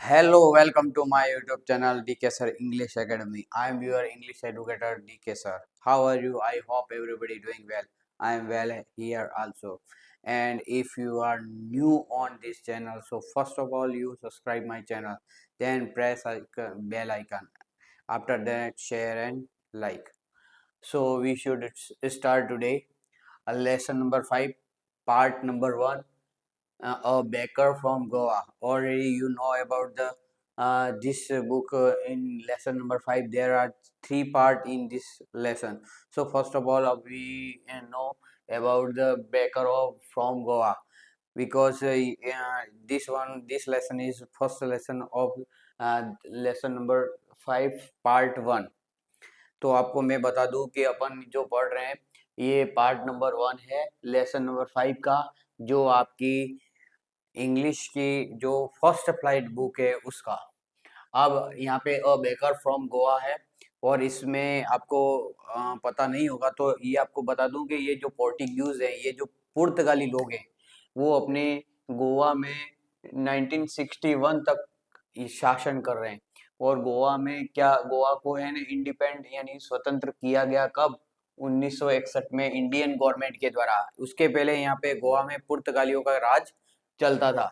Hello, welcome to my YouTube channel DK Sir English Academy. I am your English educator DK Sir. How are you? I hope everybody doing well. I am well here also. And if you are new on this channel, so first of all you subscribe my channel, then press bell icon. After that share and like. So we should start today. Lesson number 5, part number 1, a baker from Goa. Already you know about the this book in lesson number 5. There are three part in this lesson. So first of all, we know about the baker of from Goa because this lesson is first lesson of lesson number 5 part 1. तो आपको मैं बता दूं कि अपन जो पढ़ रहे हैं ये पार्ट नंबर 1 है लेसन नंबर 5 का, जो आपकी इंग्लिश की जो फर्स्ट फ्लाइट बुक है उसका। अब यहाँ पे अ बेकर फ्रॉम गोवा है और इसमें आपको पता नहीं होगा तो ये आपको बता दूं कि ये जो पोर्टुगीज है, ये जो पुर्तगाली लोग हैं, वो अपने गोवा में 1961 तक शासन कर रहे हैं। और गोवा में क्या, गोवा को है ना इंडिपेंडेंट यानी स्वतंत्र किया गया कब? 1961 में इंडियन गवर्नमेंट के द्वारा। उसके पहले यहाँ पे गोवा में पुर्तगालियों का राज चलता था।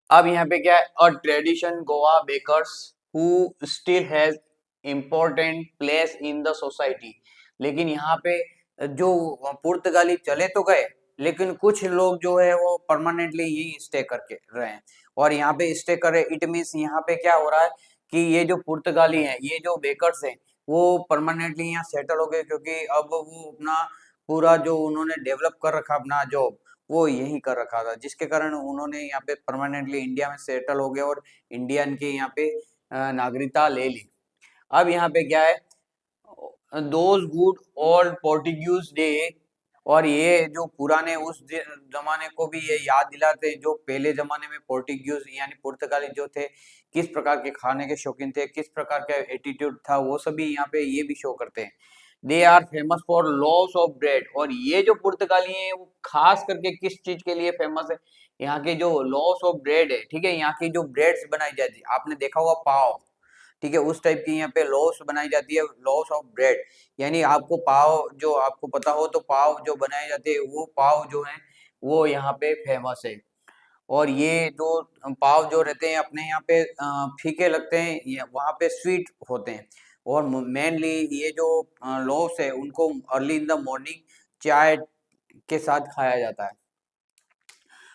अब यहाँ पे क्या है, a tradition Goa bakers who still has important place in the society. लेकिन यहाँ पे जो पुर्तगाली चले तो गए, लेकिन कुछ लोग जो है वो परमानेंटली यही स्टे करके रहे हैं। और यहाँ पे स्टे करे इट मीन्स यहाँ पे क्या हो रहा है कि ये जो पुर्तगाली हैं, ये जो बेकर्स हैं, वो परमानेंटली यहाँ सेटल हो गए, क्योंकि अब वो अपना पूरा जो उन्होंने डेवलप कर रखा अपना जॉब, वो यही कर रखा था, जिसके कारण उन्होंने यहाँ पे परमानेंटली इंडिया में सेटल हो गए और इंडियन की यहाँ पे नागरिकता ले ली। अब यहाँ पे क्या है, those good old Portuguese day, और ये जो पुराने उस जमाने को भी ये याद दिलाते हैं, जो पहले जमाने में पोर्टुगीज यानी पुर्तगाली जो थे किस प्रकार के खाने के शौकीन थे, किस प्रकार का एटीट्यूड था, वो सभी यहाँ पे ये भी शो करते हैं। They are famous for loaves of bread, और ये जो पुर्तगाली हैं वो खास करके किस चीज के लिए फेमस है? यहाँ के जो लॉस ऑफ ब्रेड है, ठीक है, यहाँ की जो ब्रेड्स बनाई जाती है, आपने देखा होगा पाव, ठीक है, उस टाइप की यहाँ पे लॉस बनाई जाती है, लॉस ऑफ ब्रेड। यानी आपको पाव, जो आपको पता हो तो पाव जो बनाए जाते हैं, वो पाव जो है वो यहाँ पे फेमस है। और ये जो पाव जो रहते हैं अपने यहाँ पे फीके लगते हैं, वहाँ पे स्वीट होते हैं। और मेनली ये जो लोव्स है उनको अर्ली इन द मॉर्निंग चाय के साथ खाया जाता है।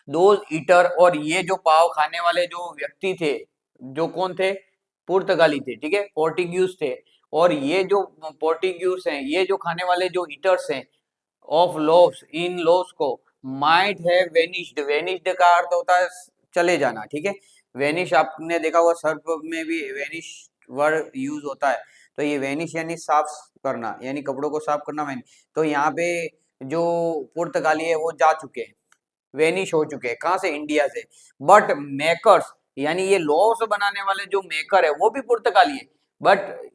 दोज ईटर, और ये जो पाव खाने वाले जो व्यक्ति थे, जो कौन थे? पुर्तगाली थे, ठीक है, पोर्टुगीज थे। और ये जो पोर्टुगीज हैं, ये जो खाने वाले जो ईटर्स हैं ऑफ लोव्स, इन लोव्स को माइट हैव वेनिश्ड। वेनिश्ड का अर्थ होता है चले जाना, ठीक है। वेनिश आपने देखा होगा, सर्फ में भी वेनिश वर्ड यूज होता है। तो ये वेनिश यानी साफ करना, यानी कपड़ों को साफ करना। तो यहाँ पे जो पुर्तगाली है वो जा चुके हैं, वेनिश हो चुके हैं। कहाँ से? इंडिया से। बट मेकर्स, यानी ये लॉस बनाने वाले जो मेकर है वो भी पुर्तगाली है, बट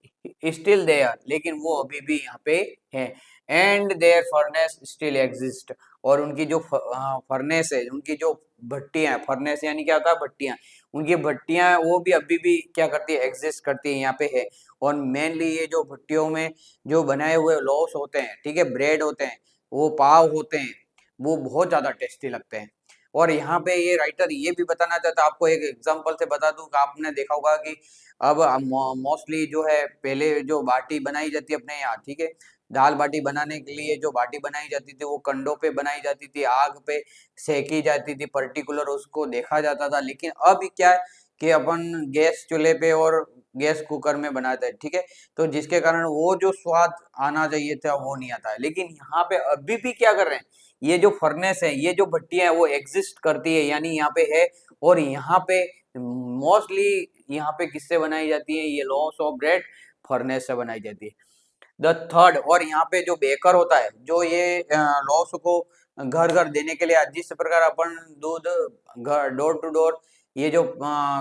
स्टिल देयर, लेकिन वो अभी भी यहाँ पे है। And their furnace still exist, और उनकी जो फर्नेस है, उनकी जो भट्टियां, फर्नेस यानी क्या होता है? भट्टियां। उनकी भट्टियां वो भी अभी भी क्या करती है? एग्जिस्ट करती है, यहाँ पे है। और मेनली ये जो भट्टियों में जो बनाए हुए लॉस होते हैं, ठीक है, ब्रेड होते हैं, वो पाव होते हैं, वो बहुत ज्यादा टेस्टी लगते हैं। और यहाँ पे ये राइटर ये भी बताना चाहता है, आपको एक एग्जांपल से बता दूं कि आपने देखा होगा कि अब मोस्टली जो है, पहले जो बाटी बनाई जाती है अपने यहाँ, ठीक है, दाल बाटी बनाने के लिए जो बाटी बनाई जाती थी वो कंडों पे बनाई जाती थी, आग पे सेकी जाती थी, पर्टिकुलर उसको देखा जाता था। लेकिन अब क्या है कि अपन गैस चूल्हे पे और गैस कुकर में बनाते हैं, ठीक है, तो जिसके कारण वो जो स्वाद आना चाहिए था वो नहीं आता है। लेकिन यहाँ पे अभी भी क्या कर रहे हैं, ये जो फर्नेस है, ये जो भट्टियां है वो एग्जिस्ट करती है, यानी यहाँ पे है। और यहाँ पे मोस्टली यहाँ पे किससे बनाई जाती है? ये लॉस ऑफ ब्रेड फर्नेस से बनाई जाती है। द थर्ड, और यहाँ पे जो बेकर होता है, जो ये लॉस को घर घर देने के लिए, जिस प्रकार अपन दूध घर डोर टू डोर, ये जो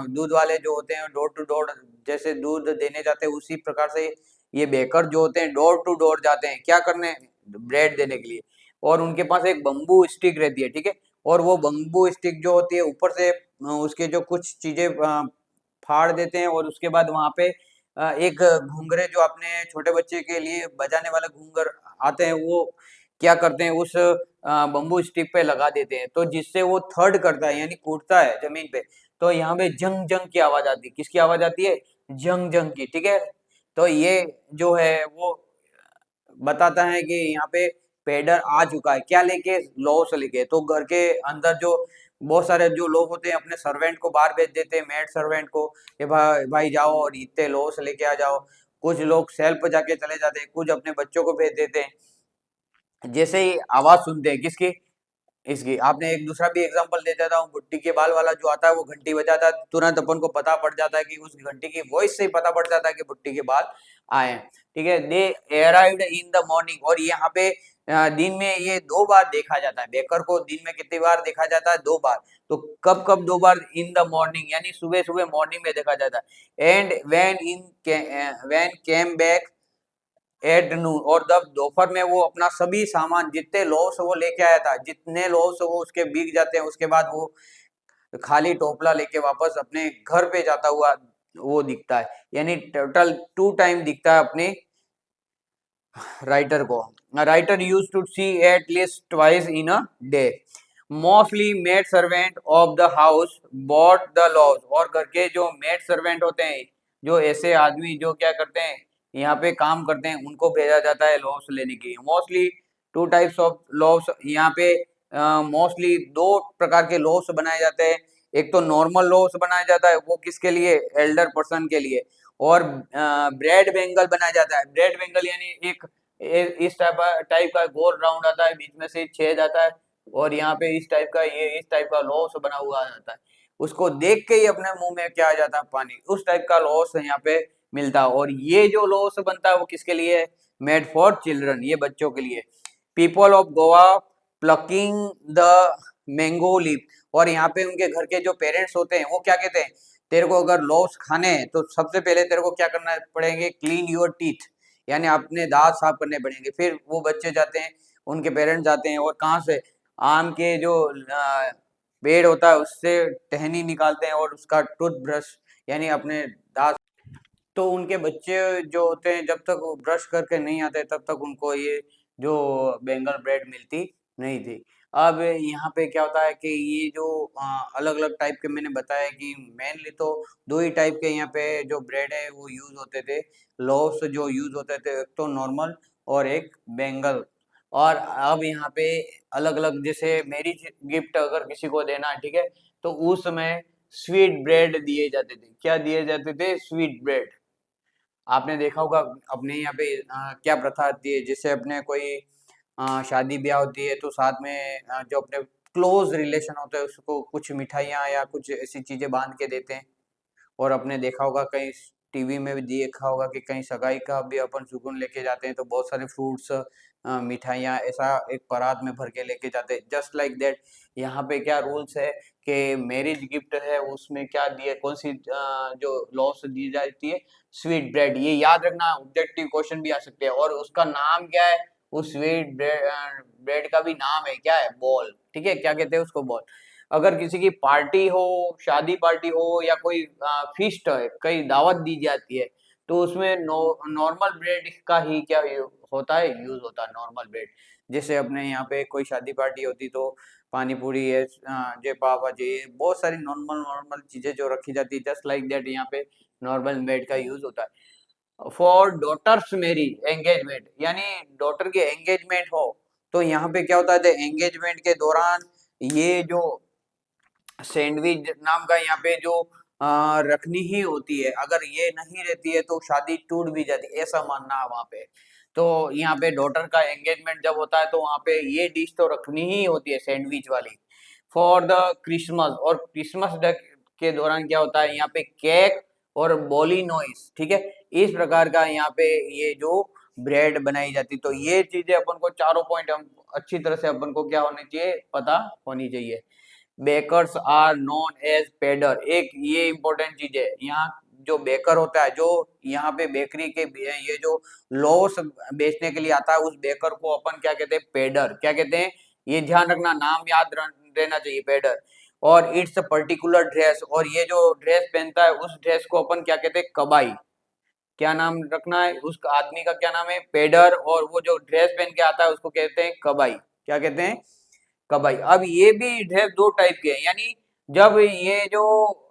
दूध वाले जो होते हैं डोर टू डोर जैसे दूध देने जाते हैं, उसी प्रकार से ये बेकर जो होते हैं डोर टू डोर जाते हैं, क्या करने? ब्रेड देने के लिए। और उनके पास एक बम्बू स्टिक रहती है, ठीक है, और वो बम्बू स्टिक जो होती है ऊपर से उसके जो कुछ चीजें फाड़ देते हैं, और उसके बाद वहां पे एक घुंघरे जो अपने छोटे बच्चे के लिए बजाने वाला घुंघर आते हैं, वो क्या करते हैं उस बम्बू स्टिक पे लगा देते हैं, तो जिससे वो थर्ड करता है यानी कूदता है जमीन पे। तो यहाँ पे जंग जंग की आवाज आती है। किसकी आवाज आती है? जंग जंग की, ठीक है। तो ये जो है वो बताता है कि यहाँ पे पेडर आ चुका है, क्या लेके? लॉस लेके। तो घर के अंदर जो बहुत सारे जो लोग होते हैं अपने सर्वेंट को बाहर भेज देते हैं, मेड सर्वेंट को, कि भाई भाई जाओ और इतने लॉस लेके आ जाओ। कुछ लोग सेल पर जाके चले जाते हैं, कुछ अपने बच्चों को भेज देते हैं। जैसे ही आवाज सुनते हैं किसकी? इसकी। आपने एक दूसरा भी एग्जांपल दे देता हूँ, बुट्टी के बाल वाला जो आता है वो घंटी बजाता है, तुरंत अपन को पता पड़ जाता है कि उस घंटी की वॉइस से ही पता पड़ जाता है कि बुट्टी के बाल आए हैं, ठीक है। दे अराइव्ड इन द मॉर्निंग, और यहाँ पे दिन में ये 2 बार देखा जाता है। बेकर को दिन में कितनी बार देखा जाता है? 2 बार। तो कब कब 2 बार? इन द मॉर्निंग, यानी सुबह सुबह मॉर्निंग में देखा जाता है। And when came back at noon, और जब दोपहर में वो अपना सभी सामान जितने लॉस वो लेके आया था, जितने लॉस वो उसके बिक जाते हैं, उसके बाद वो खाली टोपला लेके वापस अपने घर पे जाता हुआ वो दिखता है। यानी टोटल 2 टाइम दिखता है अपने राइटर को। Writer use to see at least twice in a day. Mostly maid servant of the house bought the loaves, और घर के जो मेड सर्वेंट होते हैं, जो ऐसे आदमी जो क्या करते हैं यहाँ पे काम करते हैं, उनको भेजा जाता है लॉस लेने के लिए। मोस्टली 2 टाइप्स ऑफ लॉस यहाँ पे मोस्टली 2 प्रकार के लॉस बनाए जाते हैं। एक तो नॉर्मल लॉस बनाया जाता है, वो किसके लिए? एल्डर पर्सन के लिए। और ब्रेड बेंगल बनाया जाता है। ब्रेड बेंगल यानी एक इस टाइप का गोल राउंड आता है, बीच में से छेद आता है, और यहाँ पे इस टाइप का, ये इस टाइप का लॉस बना हुआ आ जाता है। उसको देख के ही अपने मुंह में क्या आ जाता है? पानी। उस टाइप का लॉस यहाँ पे मिलता है। और ये जो लॉस बनता है वो किसके लिए? मेड फॉर चिल्ड्रन, ये बच्चों के लिए। People of Goa plucking the mango leaf, और यहाँ पे उनके घर के जो पेरेंट्स होते हैं वो क्या कहते हैं? तेरे को अगर लॉस खाने हैं तो सबसे पहले तेरे को क्या करना पड़ेंगे? क्लीन योर टीथ, यानी अपने दांत साफ करने पड़ेंगे। फिर वो बच्चे जाते हैं, उनके पेरेंट्स जाते हैं, और कहाँ से? आम के जो पेड़ होता है उससे टहनी निकालते हैं, और उसका टूथब्रश यानी अपने दांत। तो उनके बच्चे जो होते हैं, जब तक वो ब्रश करके नहीं आते तब तक उनको ये जो बेंगल ब्रेड मिलती नहीं थी। अब यहाँ पे क्या होता है कि ये जो अलग अलग टाइप के मैंने बताया कि मेनली तो 2 ही टाइप के यहाँ पे जो ब्रेड है वो यूज होते थे। लोव्स जो यूज होते थे, एक तो नॉर्मल और एक बेंगल। और अब यहाँ पे अलग अलग, जैसे मैरिज गिफ्ट अगर किसी को देना है, ठीक है, तो उस समय स्वीट ब्रेड दिए जाते थे। क्या दिए जाते थे? Sweet bread. आपने देखा होगा अपने यहाँ पे क्या प्रथा आती है, जैसे अपने कोई शादी ब्याह होती है तो साथ में जो अपने क्लोज रिलेशन होते हैं उसको कुछ मिठाइयाँ या कुछ ऐसी चीजें बांध के देते हैं। और अपने देखा होगा कहीं टीवी में भी देखा होगा कि कहीं सगाई का भी अपन सुकून लेके जाते हैं तो बहुत सारे फ्रूट्स, मिठाइयाँ ऐसा एक परात में भर के लेके जाते हैं। जस्ट लाइक दैट यहाँ पे क्या रूल्स है कि मैरिज गिफ्ट है उसमें क्या दिए, कौन सी जो लॉस दी जाती है? Sweet bread. ये याद रखना, ऑब्जेक्टिव क्वेश्चन भी आ सकते हैं। और उसका नाम क्या है? उस स्वीट ब्रेड का भी नाम है, क्या है? बॉल। ठीक है, क्या कहते हैं उसको? बॉल। अगर किसी की पार्टी हो, शादी पार्टी हो, या कोई फीस्ट है, कई दावत दी जाती है, तो उसमें नॉर्मल ब्रेड का ही क्या होता है? यूज होता है नॉर्मल ब्रेड। जैसे अपने यहाँ पे कोई शादी पार्टी होती तो पानी पूरी है, जय पाव भाजी है, बहुत सारी नॉर्मल नॉर्मल चीजें जो रखी जाती है, जस्ट लाइक दैट यहाँ पे नॉर्मल ब्रेड का यूज होता है। फॉर डॉटर्स मैरिज एंगेजमेंट, यानी डॉटर की एंगेजमेंट हो, तो यहाँ पे क्या होता है? एंगेजमेंट के दौरान ये जो सैंडविच नाम का यहाँ पे जो रखनी ही होती है, अगर ये नहीं रहती है तो शादी टूट भी जाती है, ऐसा मानना है वहाँ पे। तो यहाँ पे डॉटर का एंगेजमेंट जब होता है तो वहाँ पे ये डिश तो रखनी ही होती है, सैंडविच वाली। फॉर द क्रिसमस, और क्रिसमस डे के दौरान क्या होता है? यहाँ पे केक और बोलिनोइस, ठीक है, इस प्रकार का यहाँ पे ये जो ब्रेड बनाई जाती। तो ये चीजें अपन को चारों पॉइंट हम अच्छी तरह से अपन को क्या होनी चाहिए? पता होनी चाहिए। Bakers are known as pader, एक ये इंपॉर्टेंट चीज है यहाँ। जो बेकर होता है, जो यहाँ पे बेकरी के ये जो लॉस बेचने के लिए आता है, उस बेकर को अपन क्या कहते हैं? पेडर। क्या कहते हैं? ये ध्यान रखना, नाम याद रहना चाहिए, पेडर। और इट्स अ पर्टिकुलर ड्रेस, और ये जो ड्रेस पहनता है उस ड्रेस को अपन क्या कहते हैं, कबाई। क्या नाम रखना है उस आदमी का, क्या नाम है, पेडर, और वो जो ड्रेस पहन के आता है उसको कहते हैं कबाई। क्या कहते हैं, कबाई। अब ये भी ड्रेस दो टाइप के हैं, यानी जब ये जो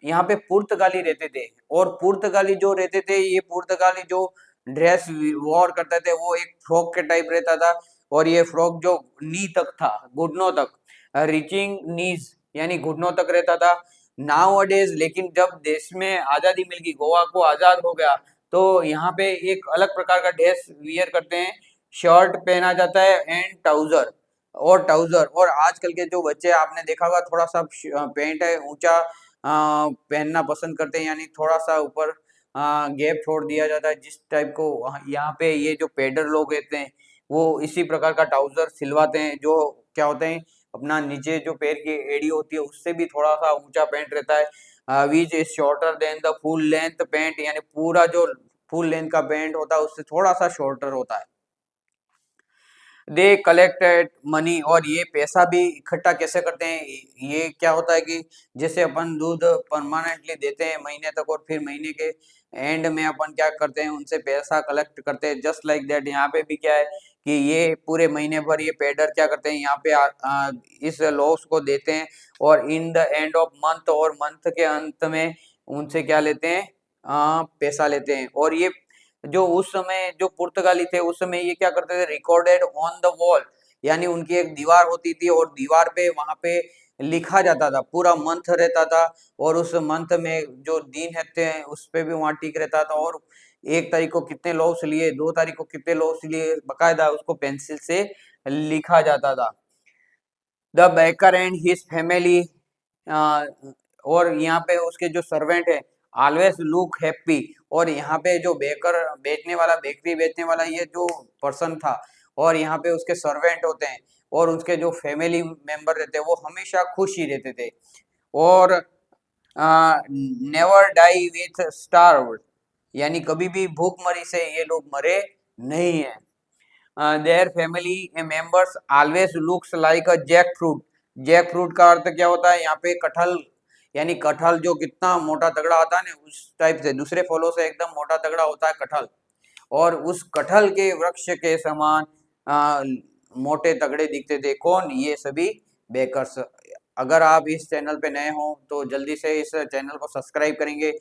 यहाँ पे पुर्तगाली रहते थे, और पुर्तगाली जो रहते थे, ये पुर्तगाली जो ड्रेस वॉर करते थे वो एक फ्रॉक के टाइप रहता था, और ये फ्रॉक जो नी तक था, घुटनों तक, रीचिंग नीज, यानी घुटनों तक रहता था। नाउ अडेज, लेकिन जब देश में आजादी मिल गई, गोवा को आजाद हो गया, तो यहाँ पे एक अलग प्रकार का ड्रेस वियर करते हैं, शर्ट पहना जाता है एंड ट्राउजर, और आजकल के जो बच्चे आपने देखा होगा थोड़ा सा पैंट है ऊंचा पहनना पसंद करते हैं, यानी थोड़ा सा ऊपर गैप छोड़ दिया जाता है, जिस टाइप को यहाँ पे ये जो पेडर लोग रहते हैं वो इसी प्रकार का ट्राउजर सिलवाते हैं, जो क्या होते हैं, अपना नीचे जो पैर की एड़ी होती है उससे भी थोड़ा सा ऊंचा पैंट रहता है, which is shorter than the full length pant, यानी पूरा जो फुल लेंथ का पैंट होता है उससे थोड़ा सा शॉर्टर होता है। दे कलेक्टेड मनी, और ये पैसा भी इकट्ठा कैसे करते हैं, ये क्या होता है कि जैसे अपन दूध परमानेंटली देते हैं महीने तक, और फिर महीने के एंड में अपन क्या करते हैं, उनसे पैसा कलेक्ट करते हैं, जस्ट लाइक दैट यहाँ पे भी क्या है कि ये पूरे महीने भर ये पेडर क्या करते हैं, यहाँ पे इस लॉस को देते हैं, और in the end of month, और मंथ के अंत में उनसे क्या लेते हैं, पैसा लेते हैं। और ये जो उस समय जो पुर्तगाली थे उस समय ये क्या करते थे, रिकॉर्डेड ऑन द वॉल, यानी उनकी एक दीवार होती थी, और दीवार पे वहां पे लिखा जाता था, पूरा मंथ रहता था, और उस मंथ में जो दिन रहते हैं उस पे भी वहां टिक रहता था, और 1 तारीख को कितने लॉस लिए, 2 तारीख को कितने लॉस लिए, बकायदा उसको पेंसिल से लिखा जाता था। The baker and his family, और यहाँ पे उसके जो सर्वेंट है, ऑलवेज लुक हैप्पी, और यहाँ पे जो बेकर बेचने वाला, बेकरी बेचने वाला ये जो पर्सन था, और यहाँ पे उसके सर्वेंट होते हैं, और उसके जो फैमिली मेंबर रहते हैं वो हमेशा खुश ही रहते थे, और नेवर डाई विथ स्टार्व, यानी कभी भी भूखमरी से ये लोग मरे नहीं है। Their family members always looks like a jackfruit, jackfruit का अर्थ क्या होता है यहाँ पे, कटहल, यानी कटहल जो कितना मोटा तगड़ा आता है ना, उस टाइप से दूसरे फलों से एकदम मोटा तगड़ा होता है कटहल, और उस कटहल के वृक्ष के समान मोटे तगड़े दिखते थे, कौन, ये सभी बेकर्स। अगर आप इस चैनल पे नए हो तो जल्दी से इस चैनल को सब्सक्राइब करेंगे,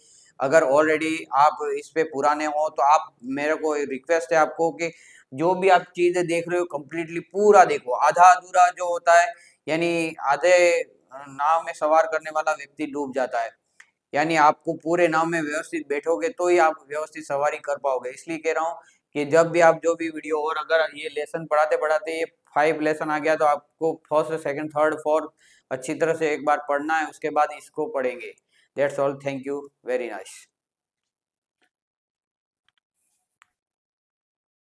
अगर ऑलरेडी आप इस पे पुराने हो तो आप, मेरे को रिक्वेस्ट है आपको कि जो भी आप चीजें देख रहे हो कंप्लीटली पूरा देखो, आधा अधूरा जो होता है, यानी आधे नाव में सवार करने वाला व्यक्ति डूब जाता है, यानी आपको पूरे नाव में व्यवस्थित बैठोगे तो ही आप व्यवस्थित सवारी कर पाओगे। इसलिए कह रहा हूँ कि जब भी आप जो भी वीडियो, और अगर ये लेसन पढ़ाते पढ़ाते ये 5 लेसन आ गया तो आपको फर्स्ट सेकंड थर्ड फोर्थ अच्छी तरह से एक बार पढ़ना है, उसके बाद इसको पढ़ेंगे। That's all, thank you very nice.